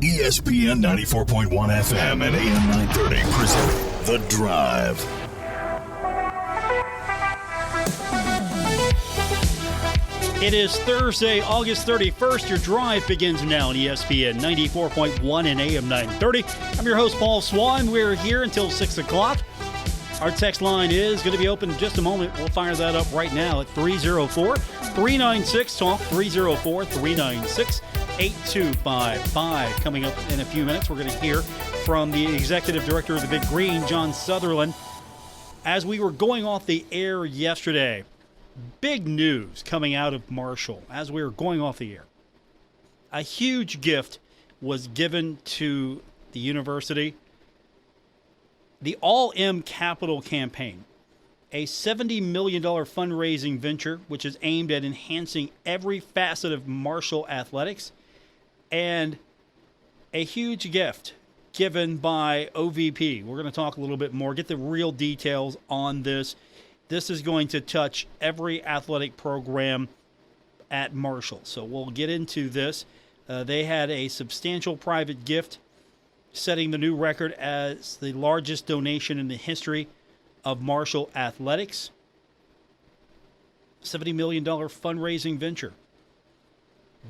ESPN 94.1 FM and AM 930 present The Drive. It is Thursday, August 31st. Your drive begins now on ESPN 94.1 and AM 930. I'm your host, Paul Swann. We're here until 6 o'clock. Our text line is going to be open in just a moment. We'll fire that up right now at 304-396-TALK, 304-396-8255. Coming up in a few minutes, we're going to hear from the executive director of the Big Green, John Sutherland. As we were going off the air yesterday, big news coming out of Marshall as we were going off the air. A huge gift was given to the university. The All-M Capital Campaign, a $70 million fundraising venture which is aimed at enhancing every facet of Marshall athletics, and a huge gift given by OVP. We're going to talk a little bit more, get the real details on this. This is going to touch every athletic program at Marshall. So we'll get into this. They had a substantial private gift, setting the new record as the largest donation in the history of Marshall athletics. $70 million fundraising venture.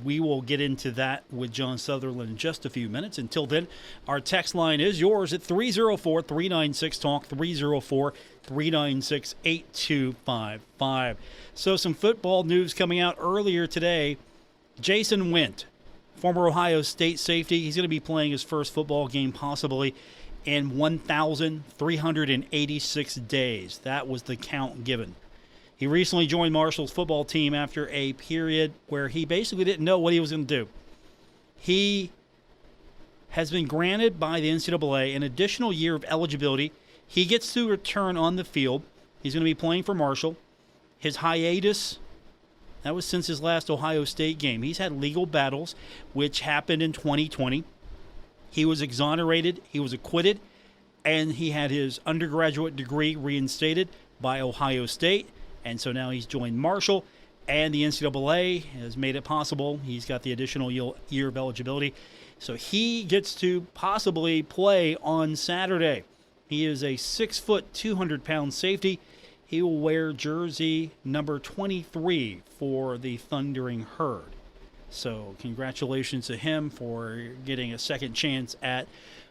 We will get into that with John Sutherland in just a few minutes. Until then, our text line is yours at 304-396-TALK, 304-396-8255. So some football news coming out earlier today. Jason Wint, former Ohio State safety, he's going to be playing his first football game possibly in 1,386 days. That was the count given. He recently joined Marshall's football team after a period where he basically didn't know what he was going to do. He has been granted by the NCAA an additional year of eligibility. He gets to return on the field. He's going to be playing for Marshall. His hiatus, that was since his last Ohio State game. He's had legal battles, which happened in 2020. He was exonerated, he was acquitted, and he had his undergraduate degree reinstated by Ohio State. And so now he's joined Marshall, and the NCAA has made it possible. He's got the additional year of eligibility. So he gets to possibly play on Saturday. He is a 6-foot, 200-pound safety. He will wear jersey number 23 for the Thundering Herd. So congratulations to him for getting a second chance at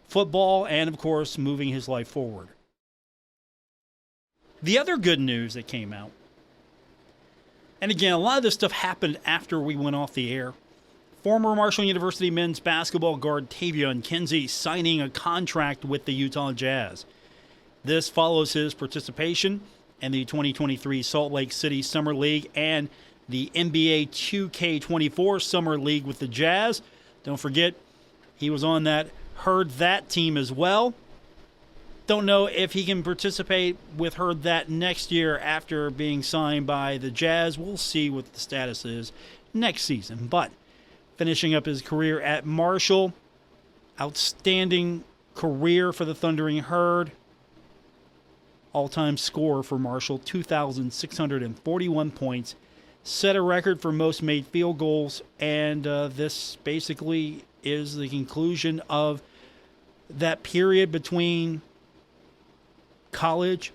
football and, of course, moving his life forward. The other good news that came out, and again, a lot of this stuff happened after we went off the air. Former Marshall University men's basketball guard Tavion Kinsey signing a contract with the Utah Jazz. This follows his participation in the 2023 Salt Lake City Summer League and the NBA 2K24 Summer League with the Jazz. Don't forget, he was on that Heard That team as well. Don't know if he can participate with Heard That next year after being signed by the Jazz. We'll see what the status is next season. But finishing up his career at Marshall, outstanding career for the Thundering Herd. All-time scorer for Marshall, 2,641 points. Set a record for most made field goals. And this basically is the conclusion of that period between college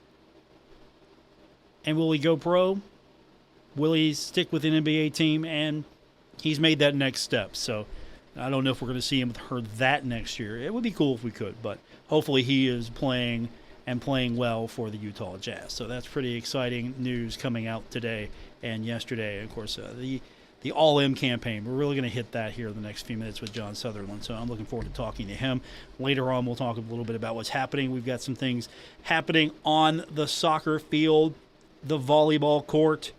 and will he go pro? Will he stick with an NBA team? And he's made that next step. So I don't know if we're going to see him with Heard That next year. It would be cool if we could, but hopefully he is playing and playing well for the Utah Jazz. So that's pretty exciting news coming out today and yesterday. Of course, the All-M campaign. We're really going to hit that here in the next few minutes with John Sutherland, so I'm looking forward to talking to him. Later on, we'll talk a little bit about what's happening. We've got some things happening on the soccer field, the volleyball court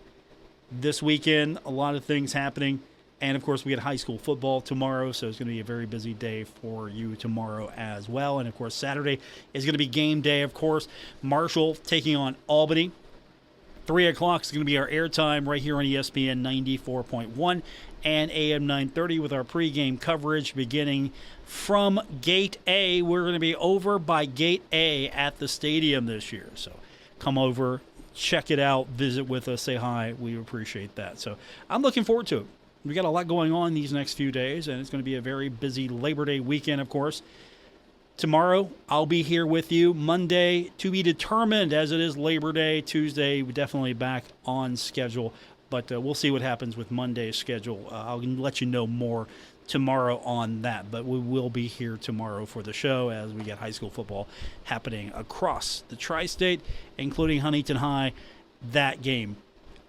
this weekend, a lot of things happening. And, of course, we get high school football tomorrow, so it's going to be a very busy day for you tomorrow as well. And, of course, Saturday is going to be game day, of course. Marshall taking on Albany. 3 o'clock is going to be our airtime right here on ESPN 94.1 and AM 930 with our pregame coverage beginning from Gate A. We're going to be over by Gate A at the stadium this year. So come over, check it out, visit with us, say hi. We appreciate that. So I'm looking forward to it. we got a lot going on these next few days, and it's going to be a very busy Labor Day weekend, of course. Tomorrow, I'll be here with you. Monday, to be determined, as it is Labor Day. Tuesday, we're definitely back on schedule, but we'll see what happens with Monday's schedule. I'll let you know more tomorrow on that, but we will be here tomorrow for the show as we get high school football happening across the tri-state, including Huntington High. That game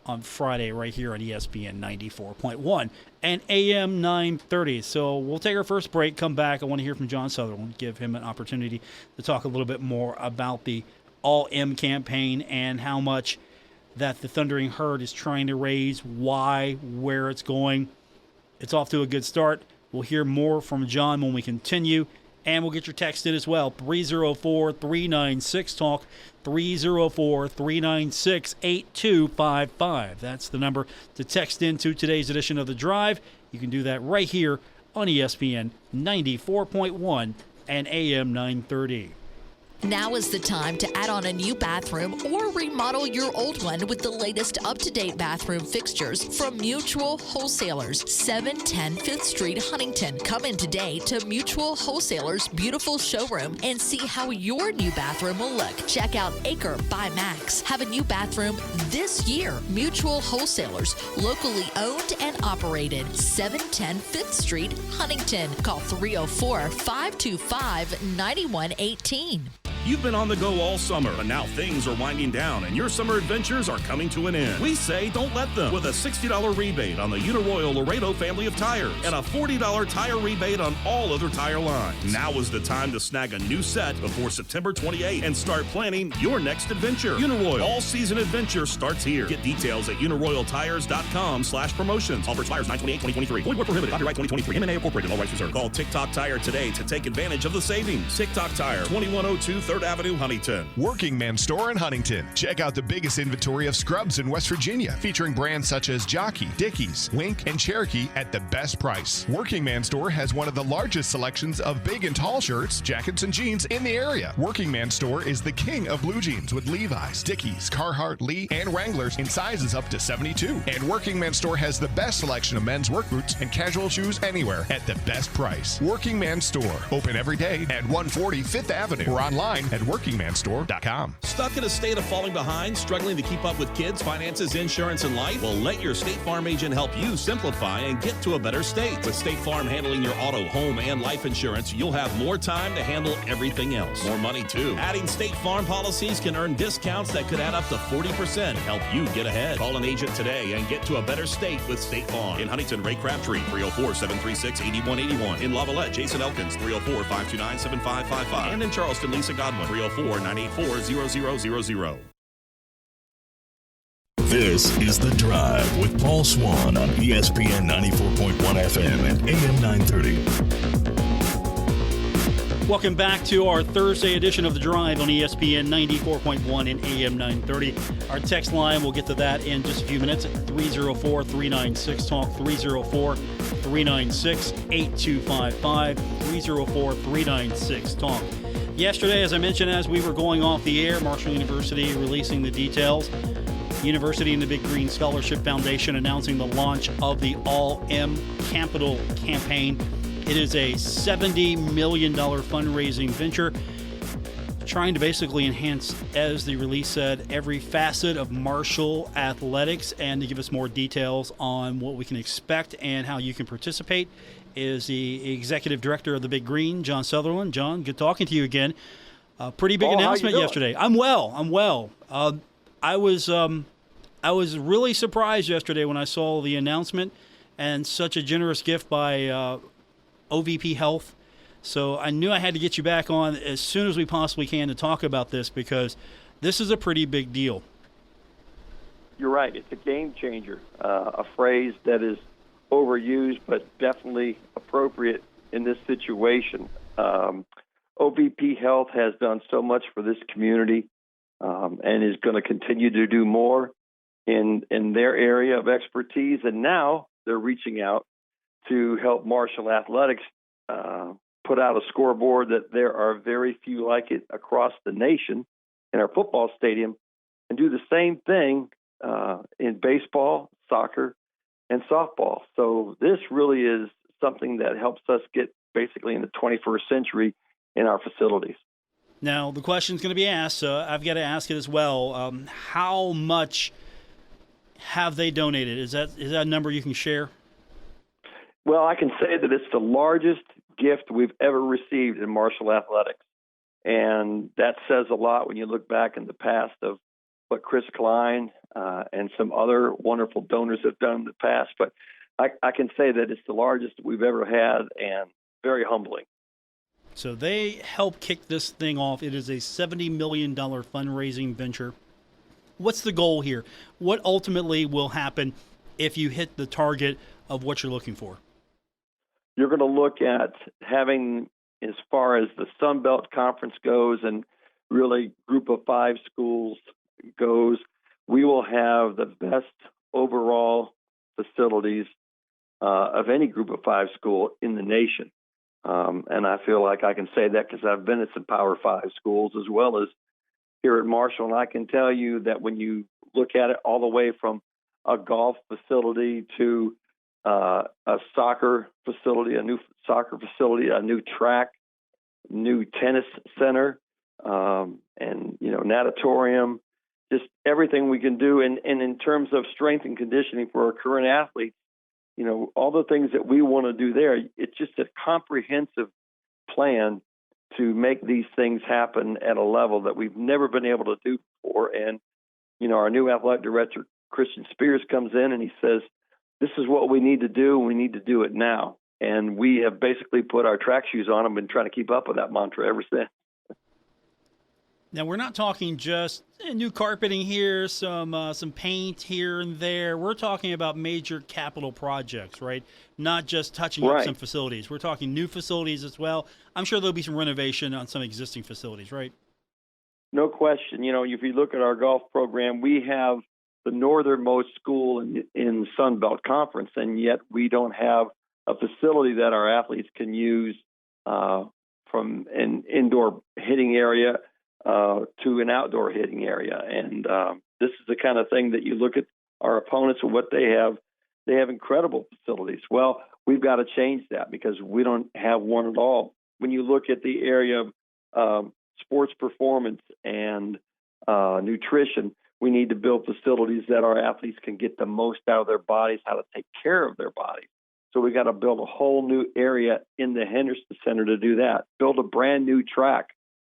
on Friday right here on ESPN 94.1 and AM 930. So we'll take our first break, come back. I want to hear from John Sutherland, give him an opportunity to talk a little bit more about the All-M campaign and how much that the Thundering Herd is trying to raise, why, where it's going. It's off to a good start. We'll hear more from John when we continue, and we'll get your text in as well. 304-396-TALK, 304-396-8255. That's the number to text into today's edition of The Drive. You can do that right here on ESPN 94.1 and AM 930. Now is the time to add on a new bathroom or remodel your old one with the latest up-to-date bathroom fixtures from Mutual Wholesalers, 710 5th Street, Huntington. Come in today to Mutual Wholesalers' beautiful showroom and see how your new bathroom will look. Check out Acre by Max. Have a new bathroom this year. Mutual Wholesalers, locally owned and operated, 710 5th Street, Huntington. Call 304-525-9118. You've been on the go all summer, but now things are winding down and your summer adventures are coming to an end. We say don't let them, with a $60 rebate on the Uniroyal Laredo family of tires and a $40 tire rebate on all other tire lines. Now is the time to snag a new set before September 28th and start planning your next adventure. Uniroyal all-season adventure starts here. Get details at uniroyaltires.com/promotions. Offer expires 9/28/2023. Void where prohibited. Copyright 2023. M&A Incorporated. All rights reserved. Call TikTok Tire today to take advantage of the savings. TikTok Tire, 2102 3rd Avenue, Huntington. Working Man Store in Huntington. Check out the biggest inventory of scrubs in West Virginia, featuring brands such as Jockey, Dickies, Wink, and Cherokee at the best price. Working Man Store has one of the largest selections of big and tall shirts, jackets, and jeans in the area. Working Man Store is the king of blue jeans with Levi's, Dickies, Carhartt, Lee, and Wranglers in sizes up to 72. And Working Man Store has the best selection of men's work boots and casual shoes anywhere at the best price. Working Man Store, open every day at 140 5th Avenue or online at workingmanstore.com. Stuck in a state of falling behind, struggling to keep up with kids, finances, insurance, and life? Well, let your State Farm agent help you simplify and get to a better state. With State Farm handling your auto, home, and life insurance, you'll have more time to handle everything else. More money, too. Adding State Farm policies can earn discounts that could add up to 40%. Help you get ahead. Call an agent today and get to a better state with State Farm. In Huntington, Ray Crabtree, 304-736-8181. In Lavallette, Jason Elkins, 304-529-7555. And in Charleston, Lisa Godwin, 304-984-0000. This is The Drive with Paul Swann on ESPN 94.1 FM and AM 930. Welcome back to our Thursday edition of The Drive on ESPN 94.1 and AM 930. Our text line, we'll get to that in just a few minutes at 304-396-TALK, 304-396-8255, 304-396-TALK. Yesterday, as I mentioned, as we were going off the air, Marshall University releasing the details. University and the Big Green Scholarship Foundation announcing the launch of the All-M Capital campaign. It is a $70 million fundraising venture trying to basically enhance, as the release said, every facet of Marshall athletics. And to give us more details on what we can expect and how you can participate is the executive director of the Big Green, John Sutherland. John, good talking to you again. Pretty big announcement yesterday. I'm well. I was really surprised yesterday when I saw the announcement and such a generous gift by OVP Health. So I knew I had to get you back on as soon as we possibly can to talk about this, because this is a pretty big deal. You're right. It's a game changer, a phrase that is overused but definitely appropriate in this situation. OVP Health has done so much for this community and is going to continue to do more in their area of expertise. And now they're reaching out to help Marshall Athletics put out a scoreboard that there are very few like it across the nation in our football stadium, and do the same thing in baseball, soccer, and softball. So this really is something that helps us get basically in the 21st century in our facilities. Now, the question's going to be asked, so I've got to ask it as well. How much have they donated? Is that a number you can share? Well, I can say that it's the largest gift we've ever received in Marshall athletics. And that says a lot when you look back in the past of what Chris Klein and some other wonderful donors have done in the past. But I can say that it's the largest we've ever had and very humbling. So they help kick this thing off. It is a $70 million fundraising venture. What's the goal here? What ultimately will happen if you hit the target of what you're looking for? You're going to look at having, as far as the Sun Belt Conference goes and really Group of 5 schools goes, we will have the best overall facilities of any Group of 5 school in the nation. And I feel like I can say that because I've been at some Power 5 schools as well as here at Marshall. And I can tell you that when you look at it all the way from a golf facility to a soccer facility, a new soccer facility, a new track, new tennis center, and, natatorium, just everything we can do. And in terms of strength and conditioning for our current athletes, all the things that we want to do there, it's just a comprehensive plan to make these things happen at a level that we've never been able to do before. And, our new athletic director, Christian Spears, comes in and he says, this is what we need to do, and we need to do it now. And we have basically put our track shoes on and been trying to keep up with that mantra ever since. Now, we're not talking just new carpeting here, some paint here and there. We're talking about major capital projects, right? Not just touching up some facilities. We're talking new facilities as well. I'm sure there'll be some renovation on some existing facilities, right? No question. If you look at our golf program, we have the northernmost school in Sun Belt Conference, and yet we don't have a facility that our athletes can use from an indoor hitting area to an outdoor hitting area. And this is the kind of thing that you look at our opponents and what they have. They have incredible facilities. Well, we've got to change that because we don't have one at all. When you look at the area of sports performance and nutrition, we need to build facilities that our athletes can get the most out of their bodies, how to take care of their bodies. So we got to build a whole new area in the Henderson Center to do that. Build a brand new track.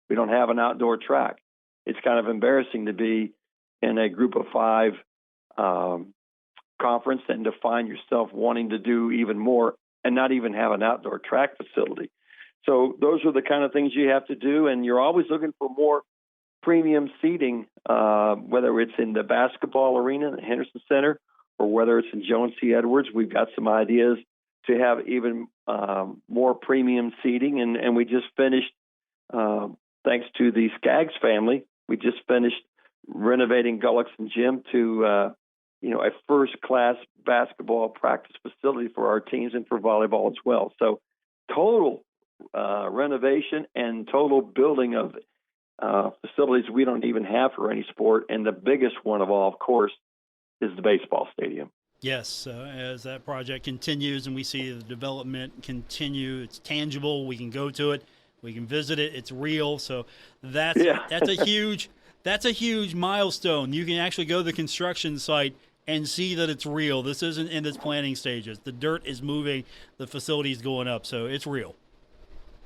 We don't have an outdoor track. It's kind of embarrassing to be in a Group of 5 conference and to find yourself wanting to do even more and not even have an outdoor track facility. So those are the kind of things you have to do, and you're always looking for more premium seating, whether it's in the basketball arena in the Henderson Center or whether it's in Joan C. Edwards. We've got some ideas to have even more premium seating, and we just finished, thanks to the Skaggs family, we just finished renovating Gullickson Gym to a first-class basketball practice facility for our teams and for volleyball as well. So total renovation and total building of facilities we don't even have for any sport. And the biggest one of all, of course, is the baseball stadium. Yes, as that project continues and we see the development continue, it's tangible. We can go to it, we can visit it. It's real. So that's a huge milestone. You can actually go to the construction site and see that it's real. This isn't in its planning stages. The dirt is moving, the facility's going up, so it's real.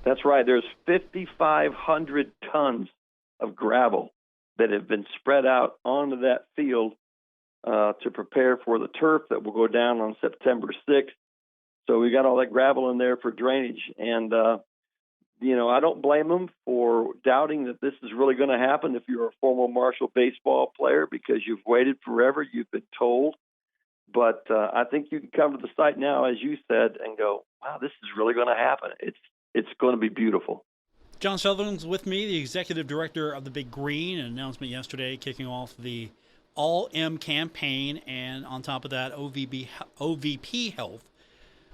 That's right. There's 5,500 tons of gravel that have been spread out onto that field to prepare for the turf that will go down on September 6th. So we got all that gravel in there for drainage. And, I don't blame them for doubting that this is really going to happen if you're a former Marshall baseball player because you've waited forever, you've been told. But I think you can come to the site now, as you said, and go, wow, this is really going to happen. It's going to be beautiful. John Sutherland's with me, the executive director of the Big Green. An announcement yesterday kicking off the All-M campaign, and on top of that, OVP Health.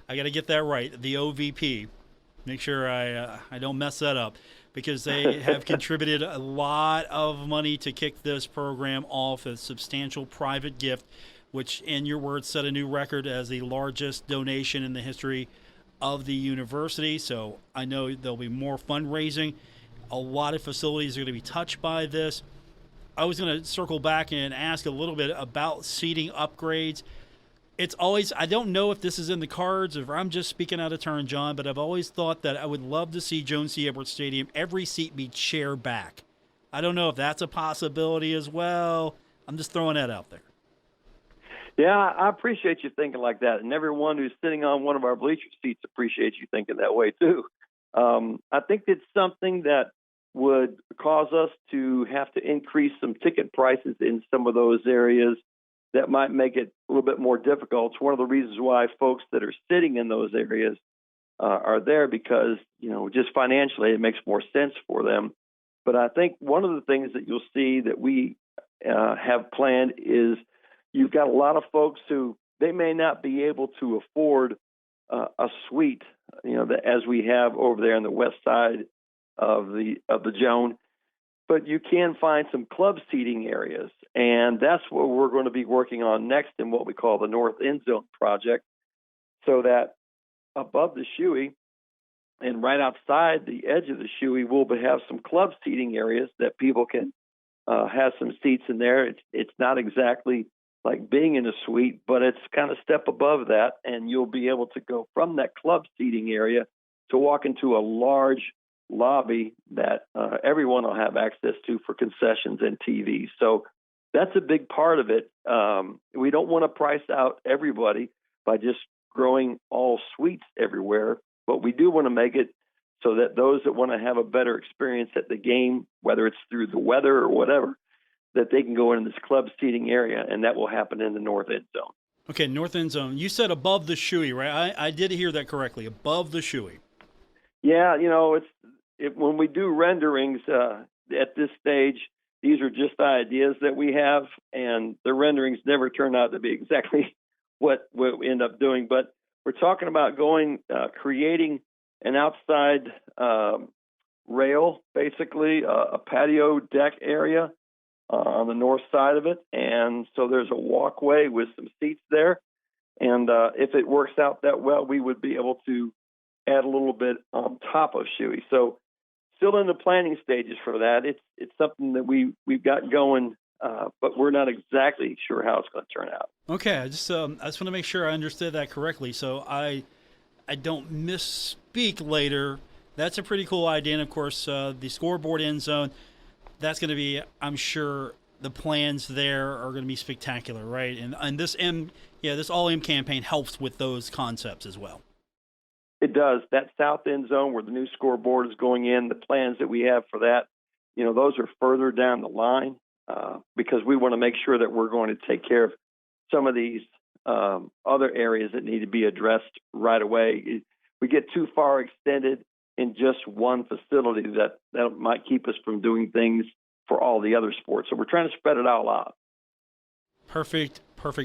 I got to get that right, the OVP. Make sure I don't mess that up, because they have contributed a lot of money to kick this program off, a substantial private gift which in your words set a new record as the largest donation in the history of the university. So I know there'll be more fundraising. A lot of facilities are going to be touched by this. I was going to circle back and ask a little bit about seating upgrades. It's always, I don't know if this is in the cards or if I'm just speaking out of turn, John, but I've always thought that I would love to see Joan C. Edwards Stadium, every seat be chair back. I don't know if that's a possibility as well. I'm just throwing that out there. Yeah, I appreciate you thinking like that, and everyone who's sitting on one of our bleacher seats appreciates you thinking that way too. I think it's something that would cause us to have to increase some ticket prices in some of those areas that might make it a little bit more difficult. It's one of the reasons why folks that are sitting in those areas are there, because, just financially it makes more sense for them. But I think one of the things that you'll see that we have planned is you've got a lot of folks who they may not be able to afford a suite, as we have over there on the west side of the Joan, but you can find some club seating areas, and that's what we're going to be working on next in what we call the North End Zone project, so that above the Shoey and right outside the edge of the Shoey, we'll have some club seating areas that people can have some seats in there. It's not exactly like being in a suite, but it's kind of step above that, and you'll be able to go from that club seating area to walk into a large lobby that everyone will have access to for concessions and TV. So that's a big part of it. We don't want to price out everybody by just growing all suites everywhere, but we do want to make it so that those that want to have a better experience at the game, whether it's through the weather or whatever, that they can go in this club seating area, and that will happen in the North End Zone. Okay, North End Zone. You said above the Shoey, right? I did hear that correctly, above the Shoey. Yeah, when we do renderings at this stage, these are just ideas that we have, and the renderings never turn out to be exactly what we end up doing. But we're talking about creating an outside rail, basically a patio deck area on the north side of it, and so there's a walkway with some seats there. And if it works out that well, we would be able to add a little bit on top of Shoey. So still in the planning stages for that. It's something that we've got going, but we're not exactly sure how it's going to turn out. Okay, I just want to make sure I understood that correctly, so I don't misspeak later. That's a pretty cool idea, and of course, the scoreboard end zone. That's going to be, I'm sure, the plans there are going to be spectacular, right? And this All M campaign helps with those concepts as well. It does. That south end zone where the new scoreboard is going in, the plans that we have for that, those are further down the line because we want to make sure that we're going to take care of some of these other areas that need to be addressed right away. We get too far extended in just one facility that might keep us from doing things for all the other sports. So we're trying to spread it all out. Perfect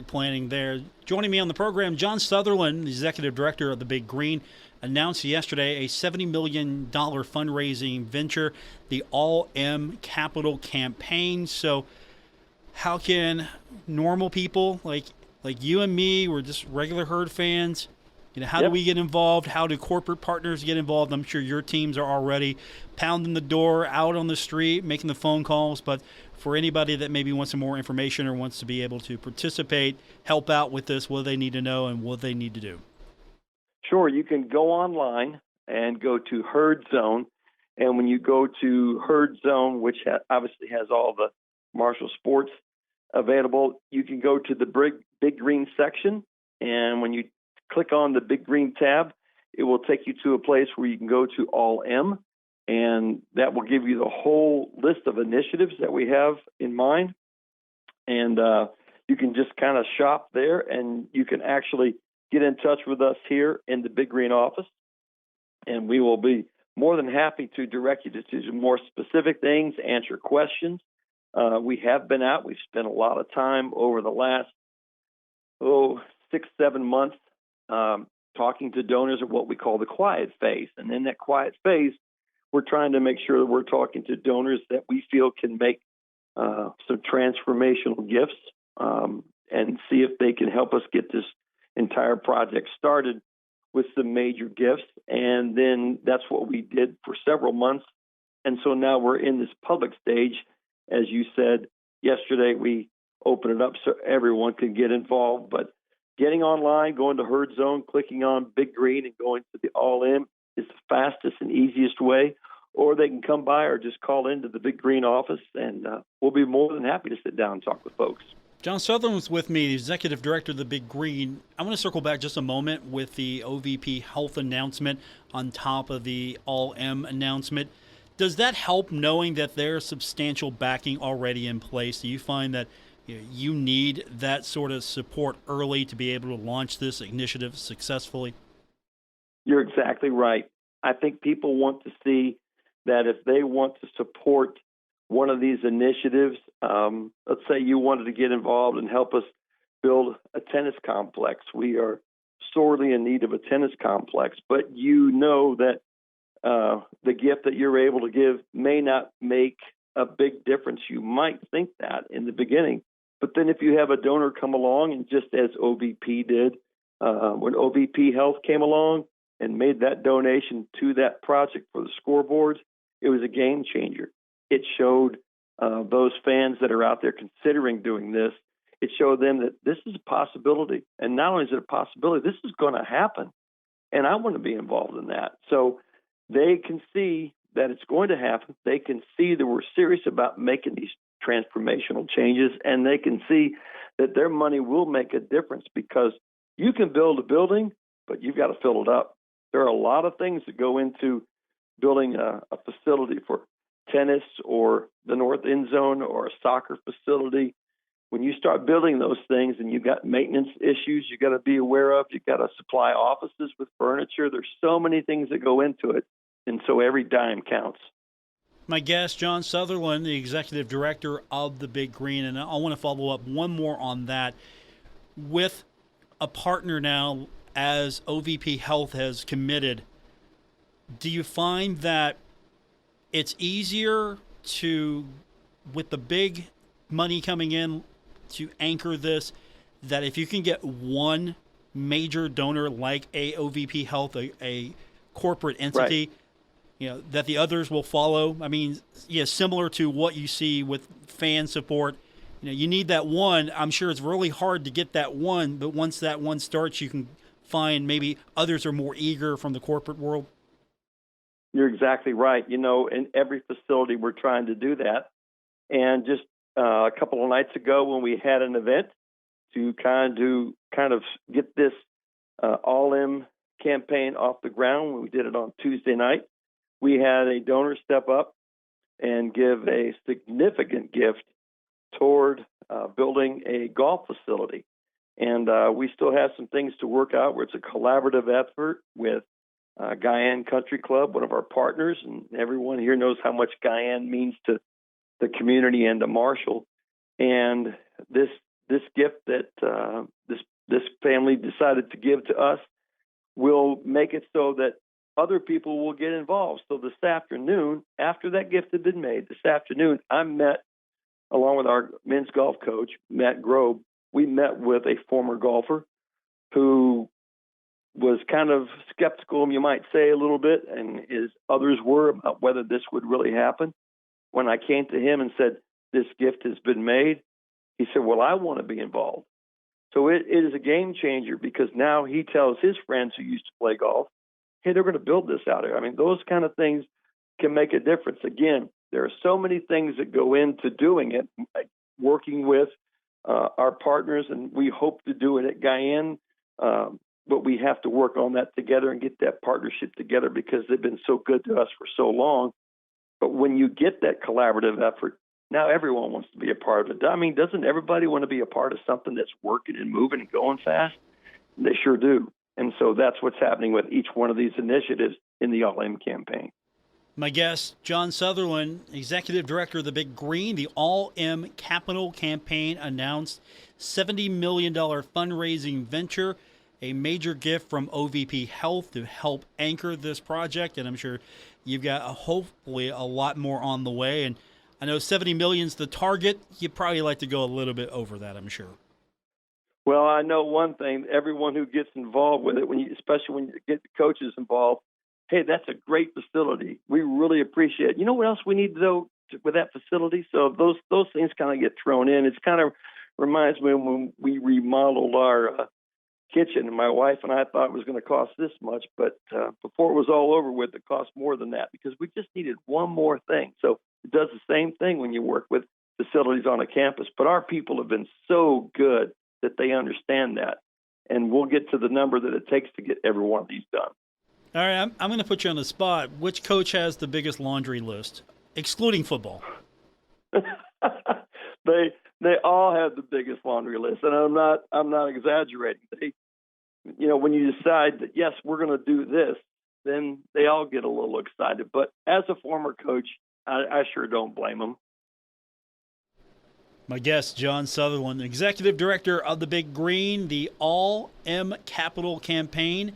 planning there. Joining me on the program, John Sutherland, the executive director of the Big Green, announced yesterday a $70 million fundraising venture, the All M Capital Campaign. So how can normal people like you and me, we're just regular Herd fans, how do we get involved? How do corporate partners get involved? I'm sure your teams are already pounding the door, out on the street, making the phone calls. But for anybody that maybe wants some more information or wants to be able to participate, help out with this, what do they need to know and what they need to do? Sure. You can go online and go to Herd Zone. And when you go to Herd Zone, which obviously has all the Marshall sports available, you can go to the Big Green section. And when you click on the Big Green tab, it will take you to a place where you can go to All M, and that will give you the whole list of initiatives that we have in mind. And you can just kind of shop there, and you can actually get in touch with us here in the Big Green office, and we will be more than happy to direct you to more specific things, answer questions. We have been out. We've spent a lot of time over the last 6-7 months talking to donors at what we call the quiet phase. And in that quiet phase, we're trying to make sure that we're talking to donors that we feel can make some transformational gifts and see if they can help us get this entire project started with some major gifts. And then that's what we did for several months. And so now we're in this public stage. As you said yesterday, we opened it up so everyone can get involved. But getting online, going to Herd Zone, clicking on Big Green and going to the All-In is the fastest and easiest way. Or they can come by or just call into the Big Green office, and we'll be more than happy to sit down and talk with folks. John Sutherland was with me, the executive director of the Big Green. I want to circle back just a moment with the OVP Health announcement on top of the All-M announcement. Does that help knowing that there's substantial backing already in place? Do you find that you need that sort of support early to be able to launch this initiative successfully? You're exactly right. I think people want to see that if they want to support one of these initiatives, let's say you wanted to get involved and help us build a tennis complex. We are sorely in need of a tennis complex, but you know that the gift that you're able to give may not make a big difference. You might think that in the beginning, but then if you have a donor come along, and just as OVP did, when OVP Health came along and made that donation to that project for the scoreboards, it was a game changer. It showed those fans that are out there considering doing this, it showed them that this is a possibility. And not only is it a possibility, this is going to happen. And I want to be involved in that. So they can see that it's going to happen. They can see that we're serious about making these transformational changes, and they can see that their money will make a difference, because you can build a building, but you've got to fill it up. There are a lot of things that go into building a facility for tennis or the North End Zone or a soccer facility. When you start building those things and you've got maintenance issues you got to be aware of, you've got to supply offices with furniture. There's so many things that go into it, and so every dime counts. My guest, John Sutherland, the executive director of the Big Green, and I want to follow up one more on that. With a partner now, as OVP Health has committed, do you find that it's easier to, with the big money coming in, to anchor this, that if you can get one major donor like a OVP Health, a corporate entity, right, that the others will follow? I mean, similar to what you see with fan support. You need that one. I'm sure it's really hard to get that one, but once that one starts, you can find maybe others are more eager from the corporate world. You're exactly right. In every facility, we're trying to do that. And just a couple of nights ago, when we had an event to kind of get this All-In campaign off the ground, when we did it on Tuesday night, we had a donor step up and give a significant gift toward building a golf facility. And we still have some things to work out where it's a collaborative effort with Guyan Country Club, one of our partners, and everyone here knows how much Guyan means to the community and to Marshall. And this gift that this family decided to give to us will make it so that other people will get involved. So this afternoon, after that gift had been made, this afternoon, I met, along with our men's golf coach, Matt Grobe, we met with a former golfer who was kind of skeptical, you might say, a little bit, and as others were, about whether this would really happen. When I came to him and said, this gift has been made, he said, well, I want to be involved. So it is a game changer, because now he tells his friends who used to play golf, hey, they're going to build this out here. I mean, those kind of things can make a difference. Again, there are so many things that go into doing it, like working with our partners, and we hope to do it at Guyan, but we have to work on that together and get that partnership together, because they've been so good to us for so long. But when you get that collaborative effort, now everyone wants to be a part of it. I mean, doesn't everybody want to be a part of something that's working and moving and going fast? They sure do. And so that's what's happening with each one of these initiatives in the All-In campaign. My guest, John Sutherland, Executive Director of the Big Green. The All-M Capital campaign announced $70 million fundraising venture, a major gift from OVP Health to help anchor this project. And I'm sure you've got hopefully a lot more on the way. And I know $70 million is the target. You'd probably like to go a little bit over that, I'm sure. Well, I know one thing. Everyone who gets involved with it, especially when you get the coaches involved, hey, that's a great facility. We really appreciate it. You know what else we need to do with that facility? So those things kind of get thrown in. It's kind of reminds me when we remodeled our kitchen, and my wife and I thought it was going to cost this much, but before it was all over with, it cost more than that because we just needed one more thing. So it does the same thing when you work with facilities on a campus. But our people have been so good that they understand that, and we'll get to the number that it takes to get every one of these done. All right, I'm going to put you on the spot. Which coach has the biggest laundry list, excluding football? They all have the biggest laundry list, and I'm not exaggerating. When you decide that yes, we're going to do this, then they all get a little excited. But as a former coach, I sure don't blame them. My guest, John Sutherland, Executive Director of the Big Green, the All M Capital campaign.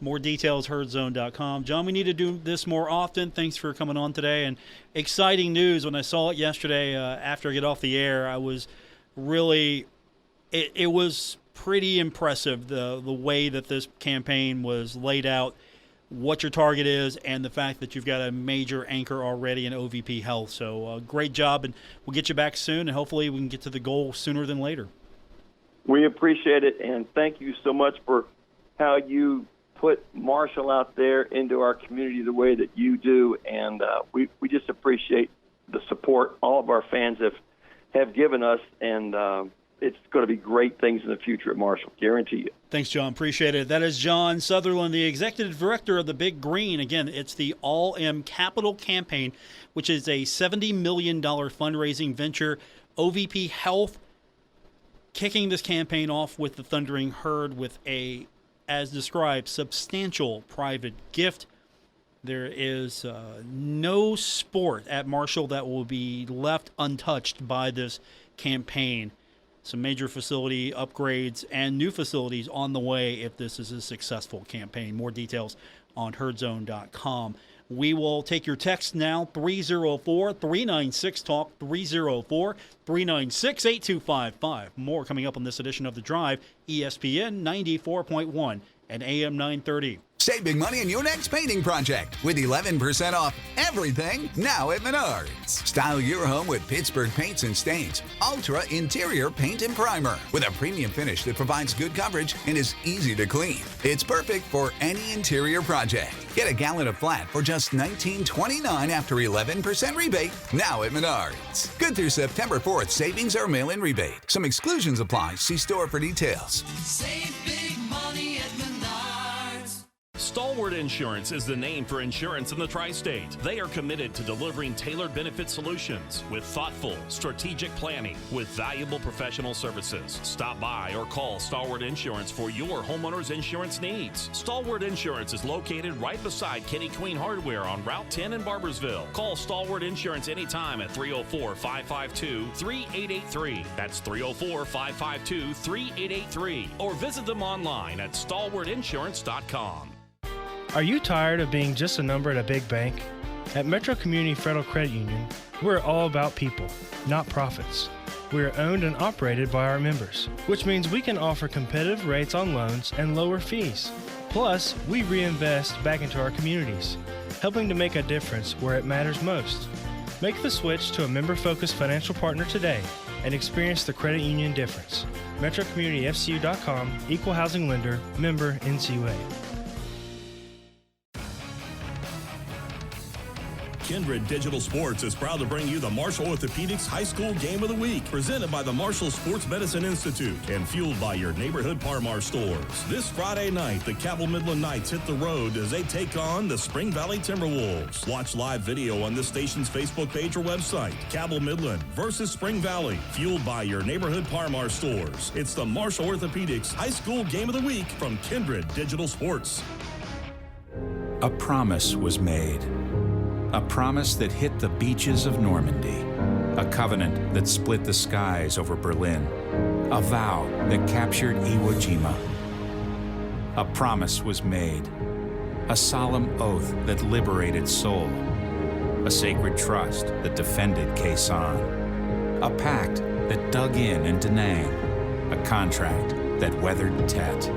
More details, herdzone.com. John, we need to do this more often. Thanks for coming on today. And exciting news. When I saw it yesterday after I get off the air, I was really it was pretty impressive, the way that this campaign was laid out, what your target is, and the fact that you've got a major anchor already in OVP Health. So great job, and we'll get you back soon, and hopefully we can get to the goal sooner than later. We appreciate it, and thank you so much for how you put Marshall out there into our community the way that you do, and we just appreciate the support all of our fans have given us, and it's going to be great things in the future at Marshall, guarantee you. Thanks, John. Appreciate it. That is John Sutherland, the Executive Director of the Big Green. Again, it's the All M Capital campaign, which is a $70 million fundraising venture. OVP Health kicking this campaign off with the Thundering Herd with a, as described, substantial private gift. There is no sport at Marshall that will be left untouched by this campaign. Some major facility upgrades and new facilities on the way if this is a successful campaign. More details on herdzone.com. We will take your text now, 304-396-TALK, 304-396-8255. More coming up on this edition of The Drive, ESPN 94.1 and AM 930. Save big money on your next painting project with 11% off everything now at Menards. Style your home with Pittsburgh Paints and Stains Ultra Interior Paint and Primer with a premium finish that provides good coverage and is easy to clean. It's perfect for any interior project. Get a gallon of flat for just $19.29 after 11% rebate now at Menards. Good through September 4th. Savings or mail-in rebate. Some exclusions apply. See store for details. Save big money at Menards. Stalwart Insurance is the name for insurance in the tri-state. They are committed to delivering tailored benefit solutions with thoughtful, strategic planning with valuable professional services. Stop by or call Stalwart Insurance for your homeowner's insurance needs. Stalwart Insurance is located right beside Kenny Queen Hardware on Route 10 in Barbersville. Call Stalwart Insurance anytime at 304-552-3883. That's 304-552-3883. Or visit them online at stalwartinsurance.com. Are you tired of being just a number at a big bank? At Metro Community Federal Credit Union, we're all about people, not profits. We are owned and operated by our members, which means we can offer competitive rates on loans and lower fees. Plus, we reinvest back into our communities, helping to make a difference where it matters most. Make the switch to a member-focused financial partner today and experience the credit union difference. MetroCommunityFCU.com, Equal Housing Lender, member NCUA. Kindred Digital Sports is proud to bring you the Marshall Orthopedics High School Game of the Week, presented by the Marshall Sports Medicine Institute and fueled by your neighborhood Par-Mar stores. This Friday night, the Cabell Midland Knights hit the road as they take on the Spring Valley Timberwolves. Watch live video on this station's Facebook page or website. Cabell Midland versus Spring Valley, fueled by your neighborhood Par-Mar stores. It's the Marshall Orthopedics High School Game of the Week from Kindred Digital Sports. A promise was made. A promise that hit the beaches of Normandy. A covenant that split the skies over Berlin. A vow that captured Iwo Jima. A promise was made. A solemn oath that liberated Seoul. A sacred trust that defended Quezon. A pact that dug in Da Nang. A contract that weathered Tet.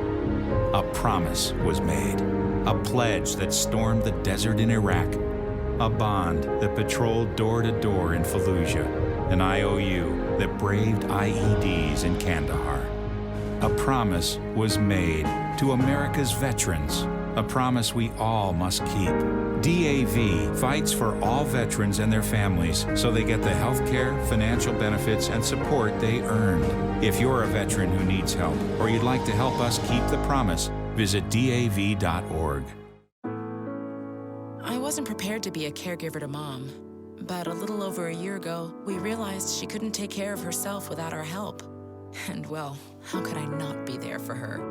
A promise was made, a pledge that stormed the desert in Iraq, a bond that patrolled door to door in Fallujah, an IOU that braved IEDs in Kandahar. A promise was made to America's veterans, a promise we all must keep. DAV fights for all veterans and their families so they get the health care, financial benefits, and support they earned. If you're a veteran who needs help or you'd like to help us keep the promise, visit DAV.org. I wasn't prepared to be a caregiver to Mom, but a little over a year ago, we realized she couldn't take care of herself without our help. And well, how could I not be there for her?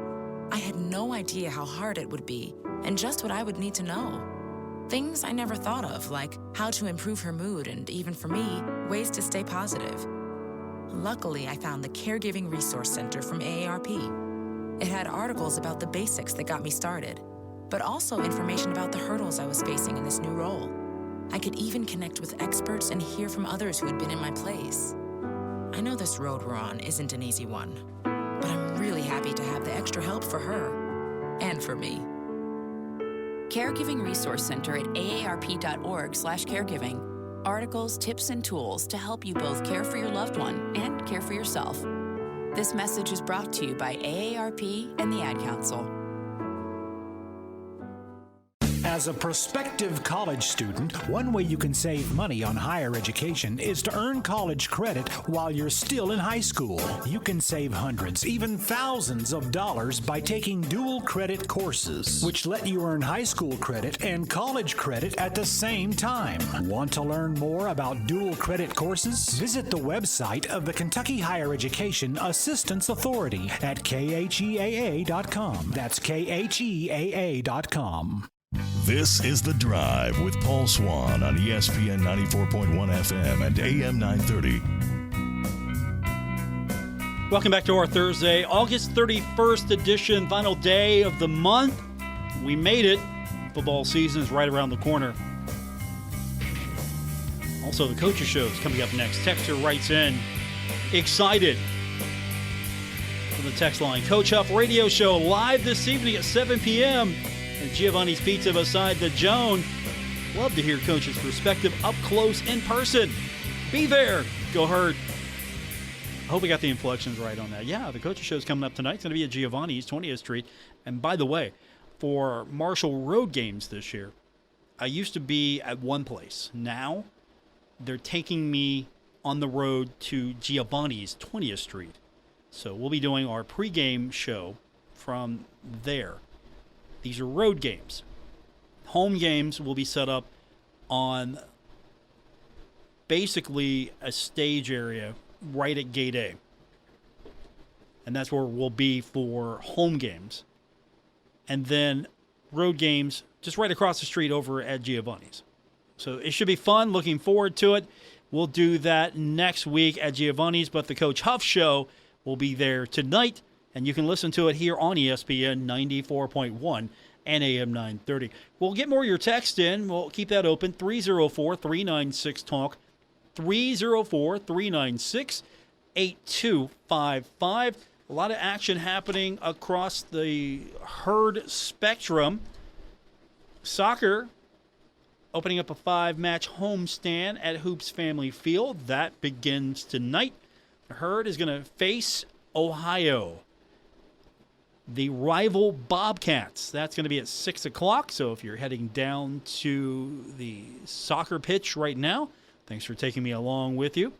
I had no idea how hard it would be, and just what I would need to know. Things I never thought of, like how to improve her mood and, even for me, ways to stay positive. Luckily, I found the Caregiving Resource Center from AARP. It had articles about the basics that got me started, but also information about the hurdles I was facing in this new role. I could even connect with experts and hear from others who had been in my place. I know this road we're on isn't an easy one, but I'm really happy to have the extra help for her and for me. Caregiving Resource Center at aarp.org/caregiving. Articles, tips, and tools to help you both care for your loved one and care for yourself. This message is brought to you by AARP and the Ad Council. As a prospective college student, one way you can save money on higher education is to earn college credit while you're still in high school. You can save hundreds, even thousands of dollars by taking dual credit courses, which let you earn high school credit and college credit at the same time. Want to learn more about dual credit courses? Visit the website of the Kentucky Higher Education Assistance Authority at kheaa.com. That's kheaa.com. This is The Drive with Paul Swann on ESPN 94.1 FM and AM 930. Welcome back to our Thursday, August 31st edition, final day of the month. We made it. Football season is right around the corner. Also, the Coaches Show is coming up next. Texter writes in, excited. From the text line, Coach Huff Radio Show live this evening at 7 p.m. at Giovanni's Pizza beside the Joan. Love to hear Coach's perspective up close in person. Be there. Go Herd. I hope we got the inflections right on that. Yeah, the Coaches Show is coming up tonight. It's going to be at Giovanni's, 20th Street. And by the way, for Marshall road games this year, I used to be at one place. Now, they're taking me on the road to Giovanni's, 20th Street. So we'll be doing our pregame show from there. These are road games. Home games will be set up on basically a stage area right at Gate A. And that's where we'll be for home games. And then road games just right across the street over at Giovanni's. So it should be fun. Looking forward to it. We'll do that next week at Giovanni's, but the Coach Huff Show will be there tonight. And you can listen to it here on ESPN 94.1 and AM 930. We'll get more of your text in. We'll keep that open. 304-396-TALK. 304-396-8255. A lot of action happening across the Herd spectrum. Soccer opening up a 5-match homestand at Hoops Family Field. That begins tonight. The Herd is going to face Ohio, the rival Bobcats. That's going to be at 6 o'clock. So if you're heading down to the soccer pitch right now, thanks for taking me along with you.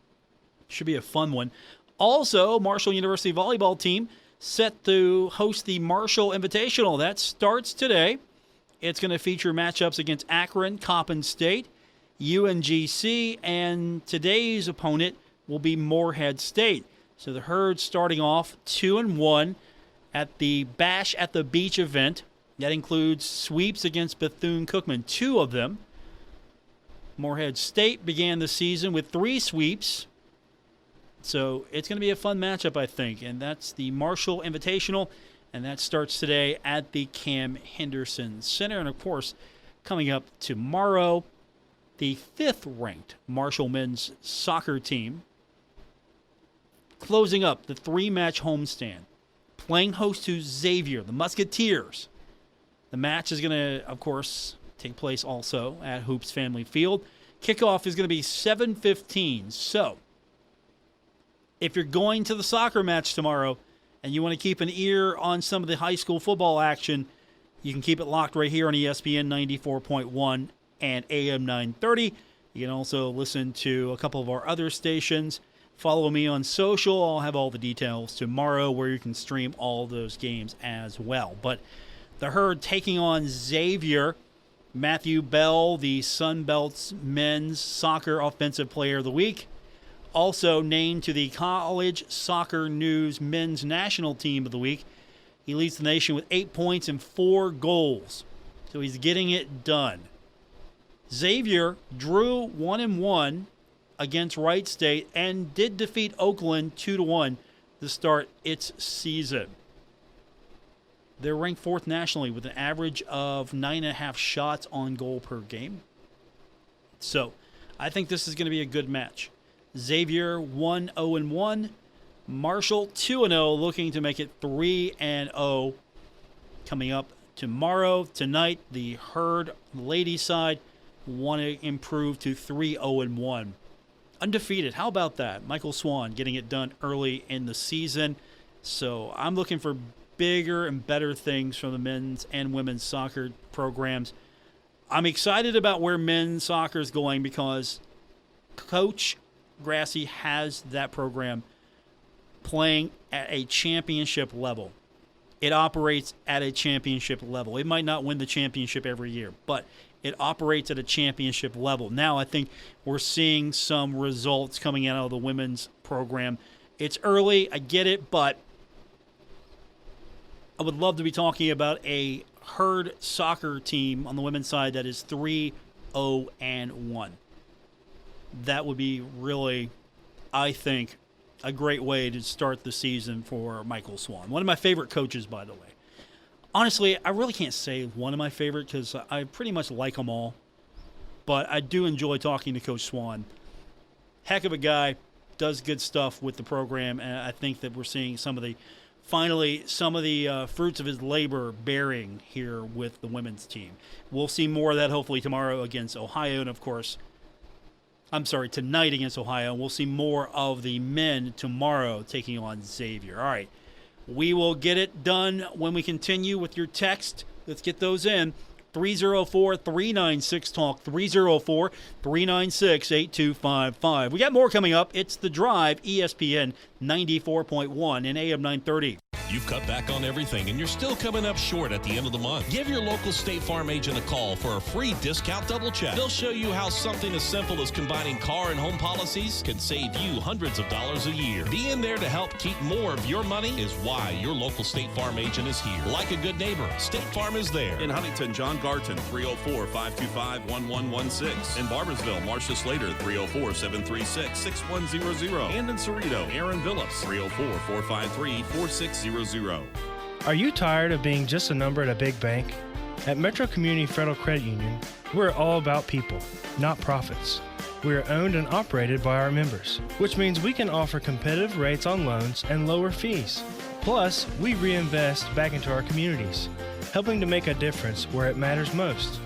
Should be a fun one. Also, Marshall University volleyball team set to host the Marshall Invitational. That starts today. It's going to feature matchups against Akron, Coppin State, UNGC, and today's opponent will be Morehead State. So the Herd starting off 2-1 at the Bash at the Beach event. That includes sweeps against Bethune-Cookman, 2 of them. Morehead State began the season with 3 sweeps. So it's going to be a fun matchup, I think. And that's the Marshall Invitational, and that starts today at the Cam Henderson Center. And, of course, coming up tomorrow, the 5th-ranked Marshall men's soccer team closing up the 3-match homestand, playing host to Xavier, the Musketeers. The match is going to, of course, take place also at Hoops Family Field. Kickoff is going to be 7:15. So, if you're going to the soccer match tomorrow and you want to keep an ear on some of the high school football action, you can keep it locked right here on ESPN 94.1 and AM 930. You can also listen to a couple of our other stations. Follow me on social. I'll have all the details tomorrow where you can stream all those games as well. But the Herd taking on Xavier. Matthew Bell, the Sun Belt's men's soccer offensive player of the week. Also named to the College Soccer News men's national team of the week. He leads the nation with 8 points and 4 goals. So he's getting it done. Xavier drew 1-1 against Wright State and did defeat Oakland 2-1 to start its season. They're ranked 4th nationally with an average of 9.5 shots on goal per game. So I think this is going to be a good match. Xavier 1-0-1. Marshall 2-0, looking to make it 3-0 coming up tomorrow. Tonight, the Herd ladies side want to improve to 3-0-1. Undefeated. How about that? Michael Swann getting it done early in the season. So I'm looking for bigger and better things from the men's and women's soccer programs. I'm excited about where men's soccer is going because Coach Grassi has that program playing at a championship level. It operates at a championship level. It might not win the championship every year, but it operates at a championship level. Now I think we're seeing some results coming out of the women's program. It's early, I get it, but I would love to be talking about a Herd soccer team on the women's side that is 3-0-1. That would be really, I think, a great way to start the season for Michael Swann. One of my favorite coaches, by the way. Honestly, I really can't say one of my favorite because I pretty much like them all. But I do enjoy talking to Coach Swann. Heck of a guy, does good stuff with the program, and I think that we're seeing some of the fruits of his labor bearing here with the women's team. We'll see more of that hopefully tomorrow against Ohio, and of course, tonight against Ohio. We'll see more of the men tomorrow taking on Xavier. All right, we will get it done when we continue with your text. Let's get those in. 304-396-TALK, 304-396-8255. We got more coming up. It's The Drive, ESPN 94.1 and AM 930. You've cut back on everything and you're still coming up short at the end of the month. Give your local State Farm agent a call for a free discount double check. They'll show you how something as simple as combining car and home policies can save you hundreds of dollars a year. Being there to help keep more of your money is why your local State Farm agent is here. Like a good neighbor, State Farm is there. In Huntington, John Garton, 304-525-1116. In Barbersville, Marcia Slater, 304-736-6100. And in Cerrito, Aaron Phillips, 304-453-4600. Are you tired of being just a number at a big bank? At Metro Community Federal Credit Union, we're all about people, not profits. We are owned and operated by our members, which means we can offer competitive rates on loans and lower fees. Plus, we reinvest back into our communities, helping to make a difference where it matters most.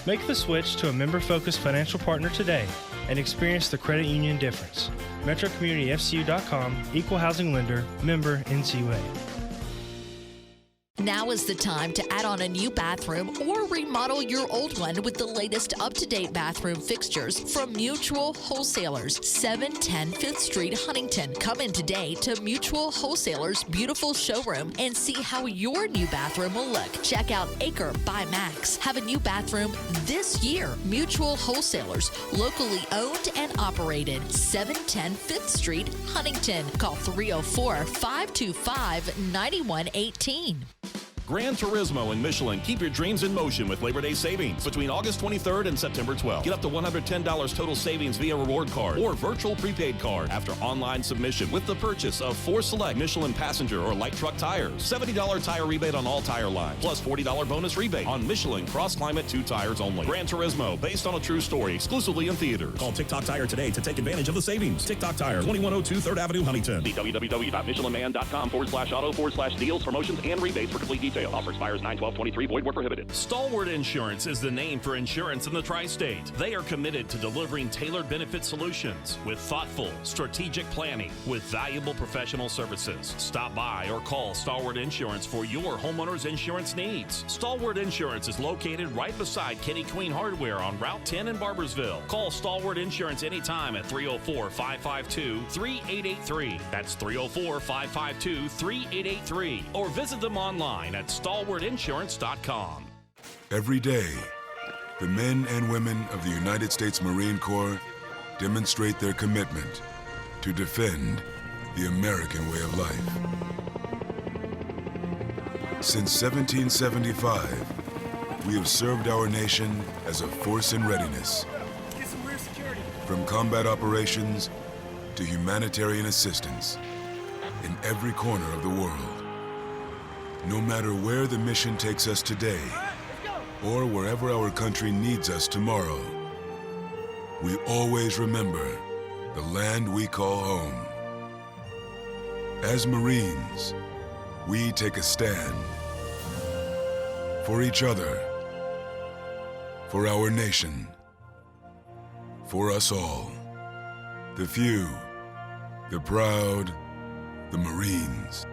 Make the switch to a member-focused financial partner today and experience the credit union difference. MetroCommunityFCU.com, Equal Housing Lender, member NCUA. Now is the time to add on a new bathroom or remodel your old one with the latest up-to-date bathroom fixtures from Mutual Wholesalers, 710 5th Street, Huntington. Come in today to Mutual Wholesalers' beautiful showroom and see how your new bathroom will look. Check out Acre by Max. Have a new bathroom this year. Mutual Wholesalers, locally owned and operated, 710 5th Street, Huntington. Call 304-525-9118. Gran Turismo in Michelin. Keep your dreams in motion with Labor Day savings between August 23rd and September 12th. Get up to $110 total savings via reward card or virtual prepaid card after online submission with the purchase of 4 select Michelin passenger or light truck tires. $70 tire rebate on all tire lines, plus $40 bonus rebate on Michelin Cross Climate 2 tires only. Gran Turismo, based on a true story, exclusively in theaters. Call TikTok Tire today to take advantage of the savings. TikTok Tire, 2102 3rd Avenue, Huntington. See www.michelinman.com/auto/deals, promotions, and rebates for complete details. Offer expires 9/12/23. Void where prohibited. Stalwart Insurance is the name for insurance in the tri-state. They are committed to delivering tailored benefit solutions with thoughtful, strategic planning with valuable professional services. Stop by or call Stalwart Insurance for your homeowner's insurance needs. Stalwart Insurance is located right beside Kenny Queen Hardware on Route 10 in Barbersville. Call Stalwart Insurance anytime at 304-552-3883. That's 304-552-3883. Or visit them online at stalwartinsurance.com. Every day, the men and women of the United States Marine Corps demonstrate their commitment to defend the American way of life. Since 1775, we have served our nation as a force in readiness. From combat operations to humanitarian assistance in every corner of the world. No matter where the mission takes us today, or wherever our country needs us tomorrow, we always remember the land we call home. As Marines, we take a stand for each other, for our nation, for us all. The few, the proud, the Marines.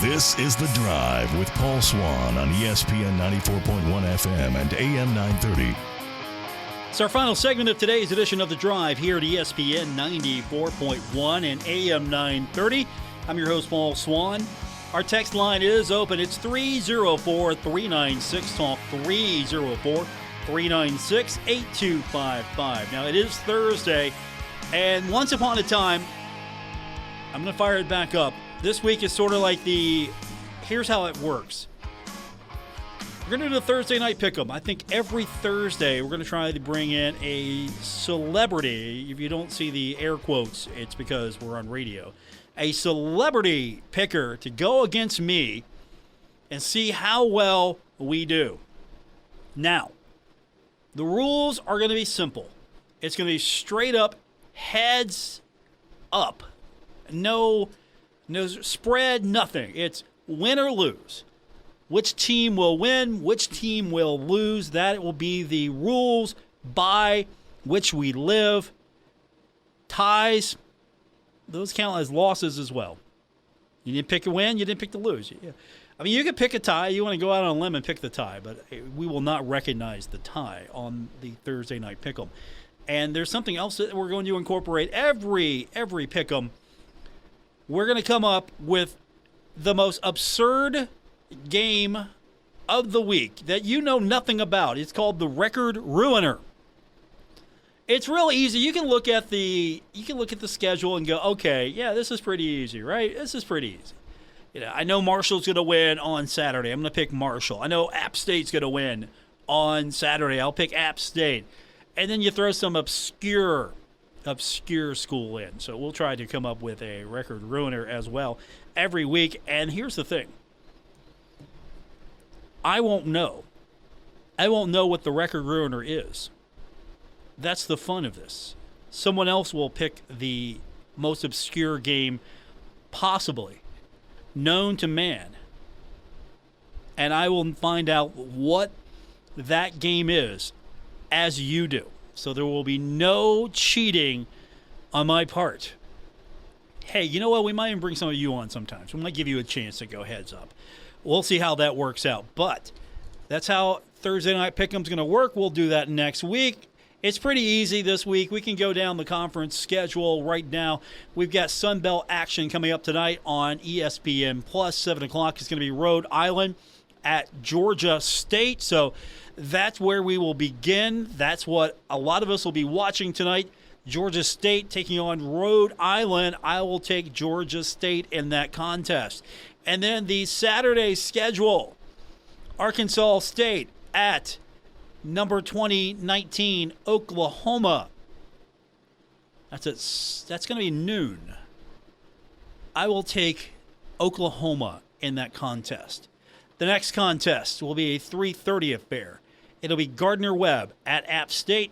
This is The Drive with Paul Swann on ESPN 94.1 FM and AM 930. It's our final segment of today's edition of The Drive here at ESPN 94.1 and AM 930. I'm your host, Paul Swann. Our text line is open. It's 304-396-TALK, 304-396-8255. Now, it is Thursday, and once upon a time, I'm going to fire it back up. This week is sort of like here's how it works. We're going to do the Thursday night pick'em. I think every Thursday we're going to try to bring in a celebrity. If you don't see the air quotes, it's because we're on radio. A celebrity picker to go against me and see how well we do. Now, the rules are going to be simple. It's going to be straight up, heads up. No spread, nothing. It's win or lose. Which team will win, which team will lose. That will be the rules by which we live. Ties, those count as losses as well. You didn't pick a win, you didn't pick the lose. I mean, you could pick a tie. You want to go out on a limb and pick the tie, but we will not recognize the tie on the Thursday night pick'em. And there's something else that we're going to incorporate every pick'em. We're going to come up with the most absurd game of the week that you know nothing about. It's called the Record Ruiner. It's real easy. You can look at the schedule and go, okay, yeah, this is pretty easy, right? This is pretty easy. I know Marshall's going to win on Saturday. I'm going to pick Marshall. I know App State's going to win on Saturday. I'll pick App State. And then you throw some obscure school in. So we'll try to come up with a Record Ruiner as well every week. And here's the thing. I won't know. I won't know what the Record Ruiner is. That's the fun of this. Someone else will pick the most obscure game possibly known to man. And I will find out what that game is as you do. So there will be no cheating on my part. Hey, you know what? We might even bring some of you on sometimes. We might give you a chance to go heads up. We'll see how that works out. But that's how Thursday Night Pick'em's going to work. We'll do that next week. It's pretty easy this week. We can go down the conference schedule right now. We've got Sun Belt action coming up tonight on ESPN+. 7 o'clock is going to be Rhode Island at Georgia State. So that's where we will begin. That's what a lot of us will be watching tonight. Georgia State taking on Rhode Island. I will take Georgia State in that contest. And then the Saturday schedule. Arkansas State at number 2019 Oklahoma. That's going to be noon. I will take Oklahoma in that contest. The next contest will be a 3:30 affair. It'll be Gardner-Webb at App State.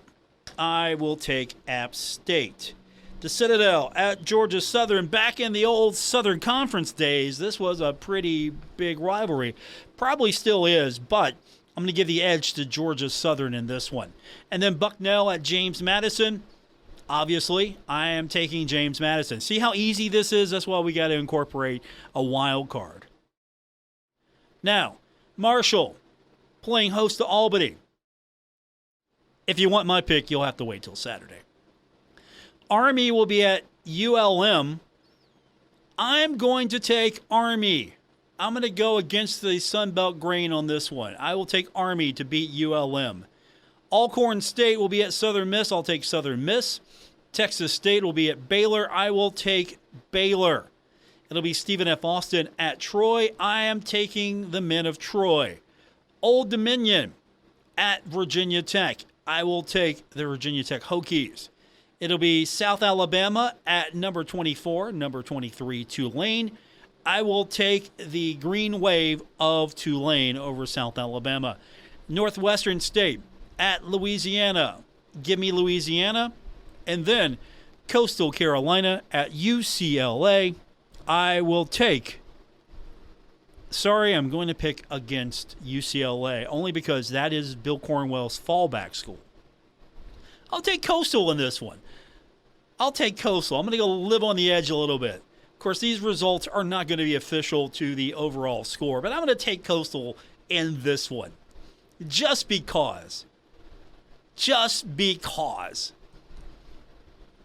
I will take App State. The Citadel at Georgia Southern. Back in the old Southern Conference days, this was a pretty big rivalry. Probably still is, but I'm going to give the edge to Georgia Southern in this one. And then Bucknell at James Madison. Obviously, I am taking James Madison. See how easy this is? That's why we got to incorporate a wild card. Now, Marshall playing host to Albany. If you want my pick, you'll have to wait till Saturday. Army will be at ULM. I'm going to take Army. I'm going to go against the Sunbelt grain on this one. I will take Army to beat ULM. Alcorn State will be at Southern Miss. I'll take Southern Miss. Texas State will be at Baylor. I will take Baylor. It'll be Stephen F. Austin at Troy. I am taking the men of Troy. Old Dominion at Virginia Tech. I will take the Virginia Tech Hokies. It'll be South Alabama at number 24, number 23 Tulane. I will take the Green Wave of Tulane over South Alabama. Northwestern State at Louisiana. Give me Louisiana. And then Coastal Carolina at UCLA. I will take... Sorry, I'm going to pick against UCLA, only because that is Bill Cornwell's fallback school. I'll take Coastal in this one. I'll take Coastal. I'm going to go live on the edge a little bit. Of course, these results are not going to be official to the overall score, but I'm going to take Coastal in this one. Just because. Just because.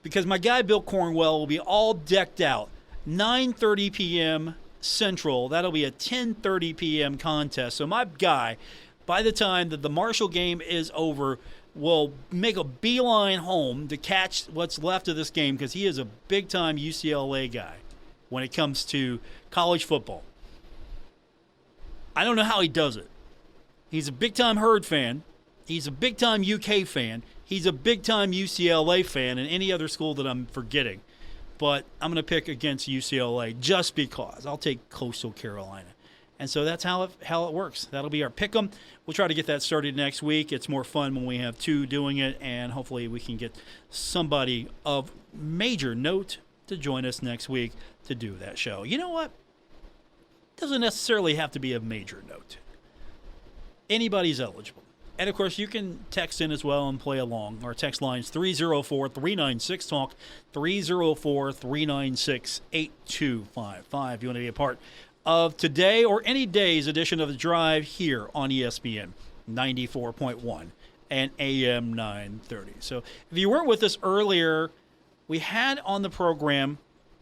Because my guy Bill Cornwell will be all decked out. 9:30 p.m. Central. That'll be a 10:30 p.m. contest. So my guy, by the time that the Marshall game is over, will make a beeline home to catch what's left of this game because he is a big-time UCLA guy when it comes to college football. I don't know how he does it. He's a big-time Herd fan. He's a big-time UK fan. He's a big-time UCLA fan and any other school that I'm forgetting. But I'm going to pick against UCLA just because. I'll take Coastal Carolina. And so that's how it works. That'll be our pick 'em. We'll try to get that started next week. It's more fun when we have two doing it, and hopefully we can get somebody of major note to join us next week to do that show. You know what? Doesn't necessarily have to be of major note. Anybody's eligible. And, of course, you can text in as well and play along. Our text line is 304-396-TALK, 304-396-8255. If you want to be a part of today or any day's edition of The Drive here on ESPN 94.1 and AM 930. So if you weren't with us earlier, we had on the program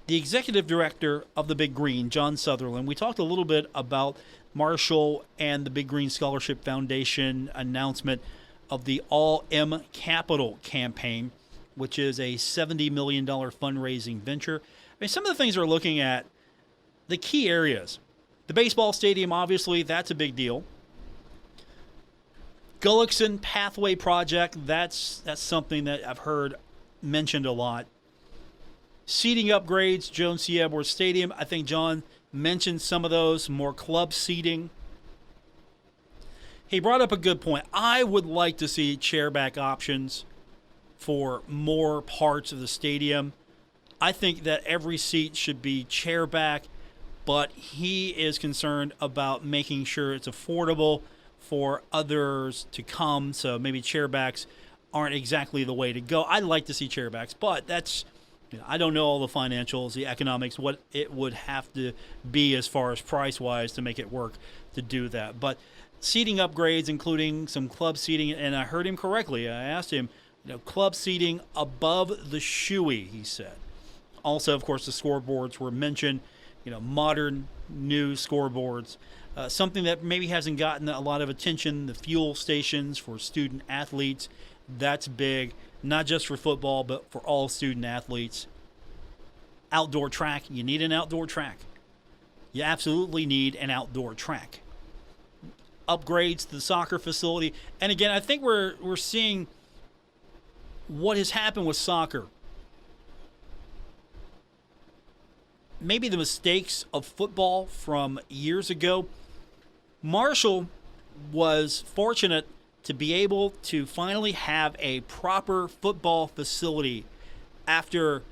the executive director of the Big Green, John Sutherland. We talked a little bit about Marshall and the Big Green Scholarship Foundation announcement of the All M Capital campaign, which is a $70 million fundraising venture. I mean, some of the things we're looking at, the key areas. The baseball stadium, obviously, that's a big deal. Gullickson Pathway Project, that's something that I've heard mentioned a lot. Seating upgrades, Jones C. Edwards Stadium. I think John mentioned some of those, more club seating. He brought up a good point. I would like to see chairback options for more parts of the stadium. I think that every seat should be chairback, but he is concerned about making sure it's affordable for others to come, so maybe chairbacks aren't exactly the way to go. I'd like to see chairbacks, but that's... I don't know all the financials, the economics, what it would have to be as far as price-wise to make it work to do that. But seating upgrades, including some club seating, and I heard him correctly. I asked him, club seating above the shoey, he said. Also, of course, the scoreboards were mentioned. modern new scoreboards. Something that maybe hasn't gotten a lot of attention, the fuel stations for student athletes. That's big, not just for football, but for all student athletes. Outdoor track. You need an outdoor track. You absolutely need an outdoor track. Upgrades to the soccer facility. And again, I think we're seeing what has happened with soccer. Maybe the mistakes of football from years ago. Marshall was fortunate to be able to finally have a proper football facility after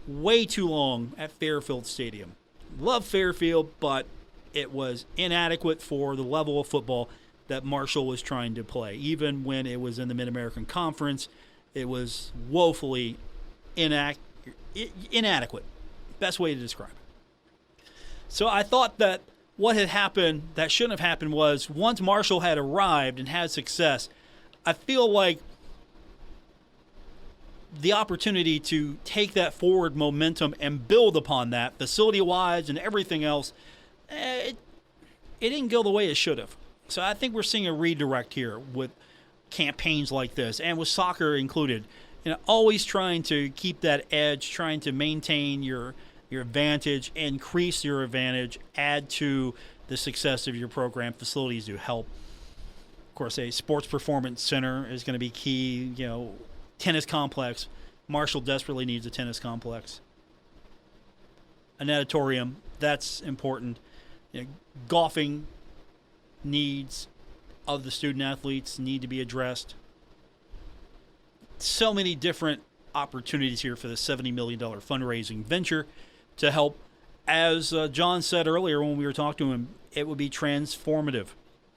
way too long at Fairfield Stadium. Love Fairfield, but it was inadequate for the level of football that Marshall was trying to play. Even when it was in the Mid-American Conference, it was woefully inadequate. Best way to describe it. So I thought that what had happened that shouldn't have happened was once Marshall had arrived and had success, I feel like the opportunity to take that forward momentum and build upon that facility-wise and everything else, it didn't go the way it should have. So I think we're seeing a redirect here with campaigns like this and with soccer included. Always trying to keep that edge, trying to maintain your advantage, increase your advantage, add to the success of your program. Facilities do help. Of course, a sports performance center is going to be key. Tennis complex. Marshall desperately needs a tennis complex. An auditorium, that's important. Golfing needs of the student athletes need to be addressed. So many different opportunities here for the $70 million fundraising venture to help. As John said earlier when we were talking to him, it would be transformative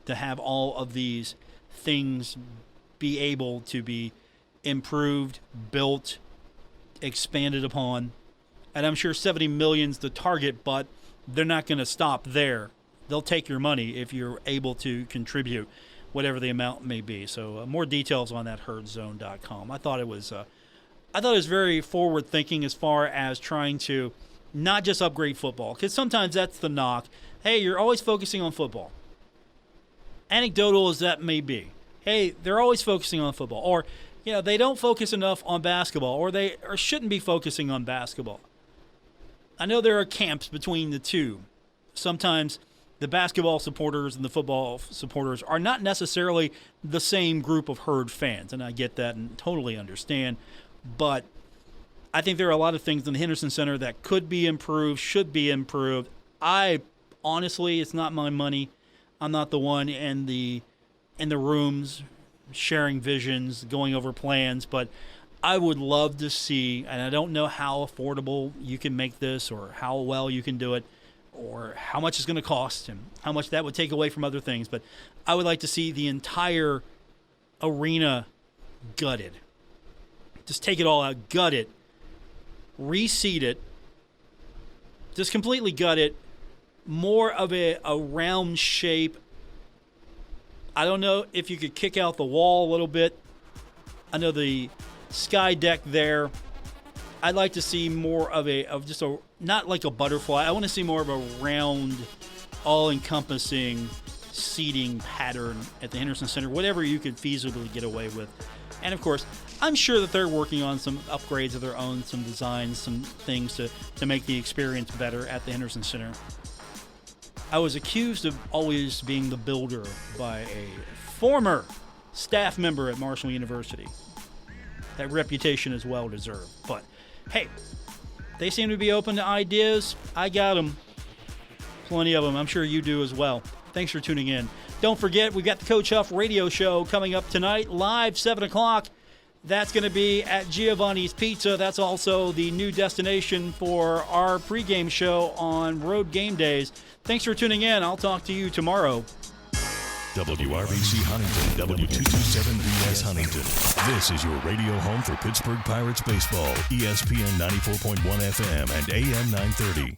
to have all of these things be able to be improved, built, expanded upon. And I'm sure 70 million's the target, but they're not going to stop there. They'll take your money if you're able to contribute whatever the amount may be. So more details on that herdzone.com. I thought it was very forward thinking as far as trying to not just upgrade football, because sometimes that's the knock. Hey, you're always focusing on football. Anecdotal as that may be. Hey, they're always focusing on football. Or, they don't focus enough on basketball, or they shouldn't be focusing on basketball. I know there are camps between the two. Sometimes the basketball supporters and the football supporters are not necessarily the same group of herd fans, and I get that and totally understand. But I think there are a lot of things in the Henderson Center that could be improved, should be improved. Honestly, it's not my money. I'm not the one in the rooms sharing visions, going over plans, but I would love to see, and I don't know how affordable you can make this or how well you can do it or how much it's going to cost and how much that would take away from other things, but I would like to see the entire arena gutted. Just take it all out, gut it, reseed it, just completely gut it, more of a round shape. I don't know if you could kick out the wall a little bit. I know the sky deck there. I'd like to see more of just a, not like a butterfly. I want to see more of a round, all-encompassing seating pattern at the Henderson Center, whatever you could feasibly get away with. And of course, I'm sure that they're working on some upgrades of their own, some designs, some things to make the experience better at the Henderson Center. I was accused of always being the builder by a former staff member at Marshall University. That reputation is well deserved. But hey, they seem to be open to ideas. I got them. Plenty of them. I'm sure you do as well. Thanks for tuning in. Don't forget, we've got the Coach Huff radio show coming up tonight, live 7 o'clock. That's going to be at Giovanni's Pizza. That's also the new destination for our pregame show on road game days. Thanks for tuning in. I'll talk to you tomorrow. WRBC Huntington, W227BS Huntington. This is your radio home for Pittsburgh Pirates baseball, ESPN 94.1 FM and AM 930.